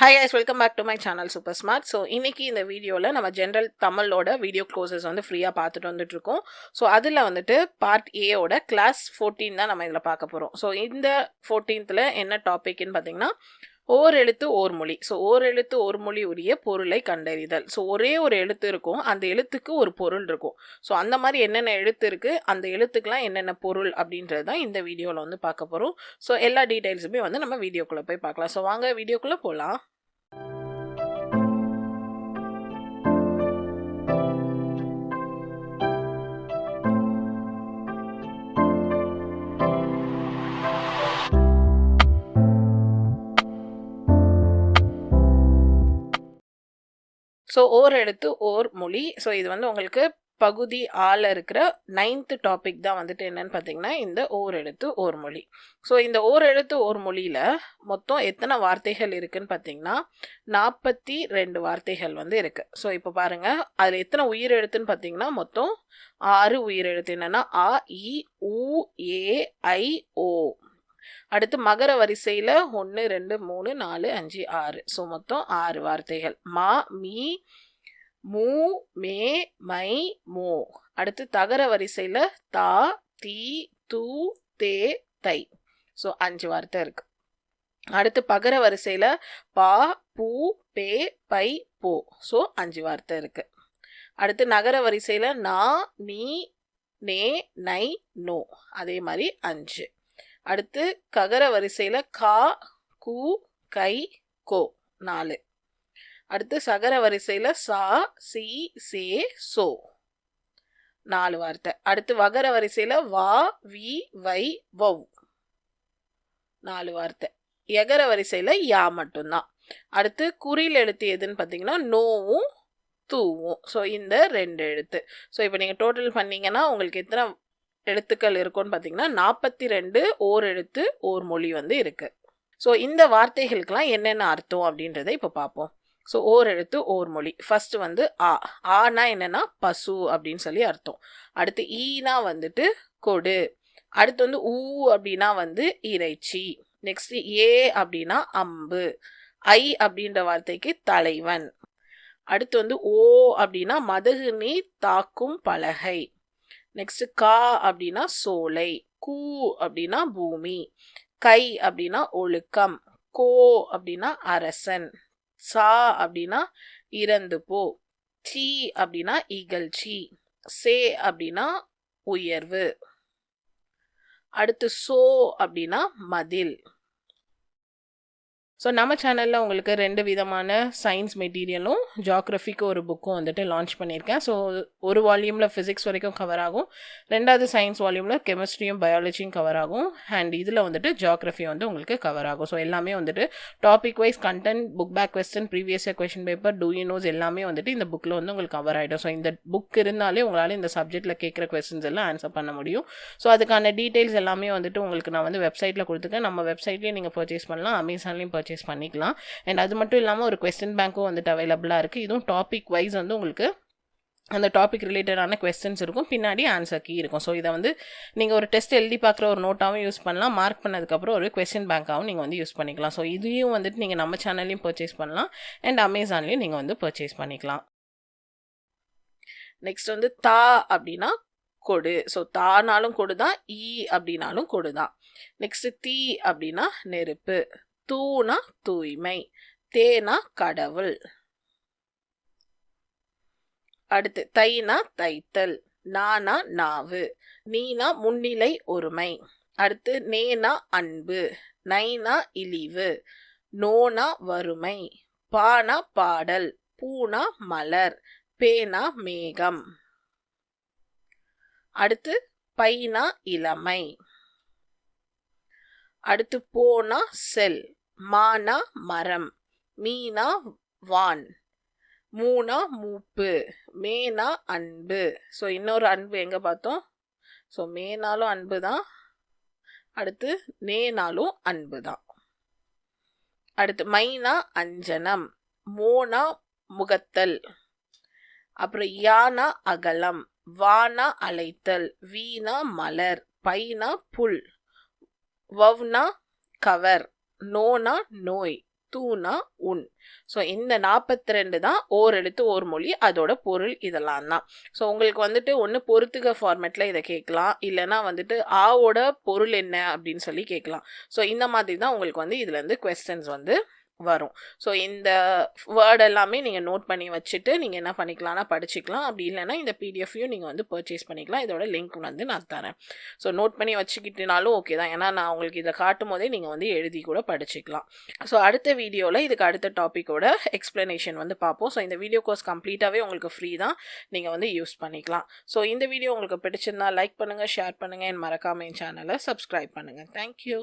Hi guys, welcome back to my channel Super Smart. So இன்னைக்கு இந்த வீடியோல நம்ம ஜெனரல் தமிழோட வீடியோ க்ளோசஸ் வந்து ஃப்ரீயா பார்த்துட்டு வந்துட்டு இருக்கோம். ஸோ அதில் வந்துட்டு பார்ட் ஏயோட கிளாஸ் 14 தான் நம்ம இதில் பார்க்க போகிறோம். ஸோ இந்த 14th என்ன டாபிக்னு பார்த்தீங்கன்னா ஓர் எழுத்து ஓர் மொழி. ஸோ ஓர் எழுத்து ஓர் மொழி உரிய பொருளை கண்டறிதல். ஸோ ஒரே ஒரு எழுத்து இருக்கும், அந்த எழுத்துக்கு ஒரு பொருள் இருக்கும். ஸோ அந்த மாதிரி என்னென்ன எழுத்து இருக்குது, அந்த எழுத்துக்கெலாம் என்னென்ன பொருள் அப்படின்றது தான் இந்த வீடியோவில் வந்து பார்க்க போகிறோம். ஸோ எல்லா டீட்டெயில்ஸுமே வந்து நம்ம வீடியோக்குள்ளே போய் பார்க்கலாம். ஸோ வாங்க வீடியோக்குள்ளே போகலாம். ஸோ ஓர் எழுத்து ஓர் மொழி. ஸோ இது வந்து உங்களுக்கு பகுதி ஆல இருக்கிற 9th டாபிக் தான் வந்துட்டு என்னன்னு பார்த்தீங்கன்னா இந்த ஓர் எழுத்து ஓர் மொழி. ஸோ இந்த ஓர் எழுத்து ஓர் மொழியில் மொத்தம் எத்தனை வார்த்தைகள் இருக்குன்னு பார்த்தீங்கன்னா 42 வார்த்தைகள் வந்து இருக்கு. ஸோ இப்போ பாருங்க, அதில் எத்தனை உயிர் எழுத்துன்னு பார்த்தீங்கன்னா மொத்தம் 6 உயிர் எழுத்து. என்னன்னா அ, இ, உ, ஏ, ஐ, ஓ. அடுத்து மகர வரிசையில் 1 2 3 4 5 6. ஸோ மொத்தம் 6 வார்த்தைகள். மா, மீ, மூ, மே, மை, மோ. அடுத்து தகர வரிசையில் தா, தி, து, தே, தை. ஸோ 5 வார்த்தை இருக்கு. அடுத்து பகர வரிசையில் பா, பூ, பே, பை, போ. ஸோ 5 வார்த்தை இருக்கு. அடுத்து நகர வரிசையில் நா, நீ, நே, நை, நோ. அதே மாதிரி 5. அடுத்து ககர வரிசையில் கா, கு, கை, கோ. 4. அடுத்து சகர வரிசையில் சா, சி, சே, சோ. 4 வார்த்தை. அடுத்து வகர வரிசையில் வா, வி, வை, வவ். 4 வார்த்தை. எகர வரிசையில் யா மட்டும்தான். அடுத்து குறில் எழுத்து எதுன்னு பார்த்தீங்கன்னா நோவும் தூவும். ஸோ இந்த 2 எழுத்து. ஸோ இப்போ நீங்கள் டோட்டல் பண்ணீங்கன்னா உங்களுக்கு எத்தனை எழுத்துக்கள் இருக்கும்னு பார்த்தீங்கன்னா 42 ஓர் எழுத்து ஓர் மொழி வந்து இருக்கு. ஸோ இந்த வார்த்தைகளுக்கெல்லாம் என்னென்ன அர்த்தம் அப்படின்றத இப்போ பார்ப்போம். ஸோ ஓர் எழுத்து ஓர் மொழி. ஃபர்ஸ்ட் வந்து ஆ. ஆனா என்னன்னா பசு அப்படின்னு சொல்லி அர்த்தம். அடுத்து ஈனா வந்துட்டு கொடு. அடுத்து வந்து ஊ அப்படின்னா வந்து இறைச்சி. நெக்ஸ்ட் ஏ அப்படின்னா அம்பு. ஐ அப்படின்ற வார்த்தைக்கு தலைவன். அடுத்து வந்து ஓ அப்படின்னா மதகு நீர் தாக்கும் பலகை. நெக்ஸ்ட் கா அப்படின்னா சோலை. கூ அப்படின்னா பூமி. கை அப்படின்னா ஒழுக்கம். கோ அப்படின்னா அரசன். சா அப்படின்னா இறந்து போ. சி அப்படின்னா இகழ்ச்சி. சே அப்படின்னா உயர்வு. அடுத்து சோ அப்படின்னா மதில். ஸோ நம்ம சேனலில் உங்களுக்கு 2 விதமான சயின்ஸ் மெட்டீரியலும் ஜியாகிரஃபிக்கு ஒரு புக்கும் வந்துட்டு லான்ச் பண்ணியிருக்கேன். ஸோ ஒரு வால்யூமில் ஃபிசிக்ஸ் வரைக்கும் கவர் ஆகும், 2வது சயின்ஸ் வால்யூமில் கெமிஸ்ட்ரியும் பயாலஜியும் கவர் ஆகும், அண்ட் இதில் வந்துட்டு ஜியாகிரஃபி வந்து உங்களுக்கு கவர் ஆகும். ஸோ எல்லாமே வந்துட்டு topic wise content, book back question, previous year question paper, டூ யூ நோஸ் எல்லாமே வந்துட்டு இந்த புக்கில் வந்து உங்களுக்கு கவர் ஆகிடும். ஸோ இந்த புக் இருந்தாலே உங்களால் இந்த சப்ஜெக்டில் கேட்குற கொஸ்டின்ஸ் எல்லாம் ஆன்சர் பண்ண முடியும். ஸோ அதுக்கான டீட்டெயில்ஸ் எல்லாமே வந்துட்டு உங்களுக்கு நான் வந்து வெப்சைட்டில் கொடுத்துருக்கேன். நம்ம வெப்சைட்லேயும் நீங்கள் பர்ச்சேஸ் பண்ணலாம், அமேசான்லேயும் பர்ச்சேஸ் பண்ணிக்கலாம். அண்ட் அது மட்டும் இல்லாமல் ஒரு கொஸ்டின் பேங்க்கும் வந்துட்டு அவைலபிளாக இருக்குது. இதுவும் டாபிக் வைஸ் வந்து உங்களுக்கு அந்த டாபிக் ரிலேட்டடான கொஸ்டின்ஸ் இருக்கும், பின்னாடி ஆன்சர் கீ இருக்கும். ஸோ இதை வந்து நீங்கள் ஒரு டெஸ்ட் எழுதி பார்க்குற ஒரு நோட்டாகவும் யூஸ் பண்ணலாம், மார்க் பண்ணதுக்கப்புறம் ஒரு கொஸ்டின் பேங்காகவும் நீங்கள் வந்து யூஸ் பண்ணிக்கலாம். ஸோ இதையும் வந்துட்டு நீங்கள் நம்ம சேனல்லையும் பர்ச்சேஸ் பண்ணலாம், அண்ட் அமேசான்லேயும் நீங்கள் வந்து பர்ச்சேஸ் பண்ணிக்கலாம். நெக்ஸ்ட் வந்து தா அப்படின்னா கொடு. ஸோ தானாலும் கொடு தான், ஈ அப்படின்னாலும் கொடு தான். நெக்ஸ்ட் தீ அப்படின்னா நெருப்பு. தூனா தூய்மை. தேனா கடவுள். அடுத்து தைனா தைத்தல். நானா நாவு. நீனா முன்னிலை ஒருமை. அடுத்து நேனா அன்பு. நைனா இழிவு. நோனா வறுமை. பானா பாடல். பூனா மலர். பேனா மேகம். அடுத்து பைனா இளமை. அடுத்து போனா செல். மானா மரம். மீனா வான். மூனா மூப்பு. மேனா அன்பு. ஸோ இன்னொரு அன்பு எங்கே பார்த்தோம்? ஸோ மேனாலும் அன்பு தான், அடுத்து நேனாலும் அன்பு தான். அடுத்து மைனா அஞ்சனம். மோனா முகத்தல். அப்புறம் யானா அகலம். வானா அழைத்தல். வீணா மலர். பைனா புல். வவ்னா கவர். நோனா நோய். தூனா உன். ஸோ இந்த 42 தான் ஓர் எழுத்து ஓர் மொழி, அதோட பொருள் இதெல்லாம் தான். ஸோ உங்களுக்கு வந்துட்டு ஒன்று பொறுத்துக ஃபார்மேட்டில் இதை கேட்கலாம், இல்லைனா வந்துட்டு ஆவோட பொருள் என்ன அப்படின்னு சொல்லி கேட்கலாம். ஸோ இந்த மாதிரி தான் உங்களுக்கு வந்து இதுலேருந்து கொஸ்டின்ஸ் வந்து வரும். ஸோ இந்த வேர்ட் எல்லாமே நீங்கள் நோட் பண்ணி வச்சுட்டு நீங்கள் என்ன பண்ணிக்கலாம்னா படிச்சுக்கலாம். அப்படி இல்லைன்னா இந்த பிடிஎஃப்ையும் நீங்கள் வந்து பர்ச்சேஸ் பண்ணிக்கலாம். இதோட லிங்க் வந்து நான் தரேன். ஸோ நோட் பண்ணி வச்சுக்கிட்டனாலும் ஓகே தான், ஏன்னா நான் உங்களுக்கு இதை காட்டும் போதே நீங்கள் வந்து எழுதி கூட படிச்சுக்கலாம். ஸோ அடுத்த வீடியோவில் இதுக்கு அடுத்த டாப்பிக்கோட எக்ஸ்ப்ளனேஷன் வந்து பார்ப்போம். ஸோ இந்த வீடியோ கோர்ஸ் கம்ப்ளீட்டாகவே உங்களுக்கு ஃப்ரீ தான், நீங்கள் வந்து யூஸ் பண்ணிக்கலாம். ஸோ இந்த வீடியோ உங்களுக்கு பிடிச்சிருந்தா லைக் பண்ணுங்கள், ஷேர் பண்ணுங்கள், மறக்காமல் என் சேனலை சப்ஸ்கிரைப் பண்ணுங்கள். தேங்க்யூ.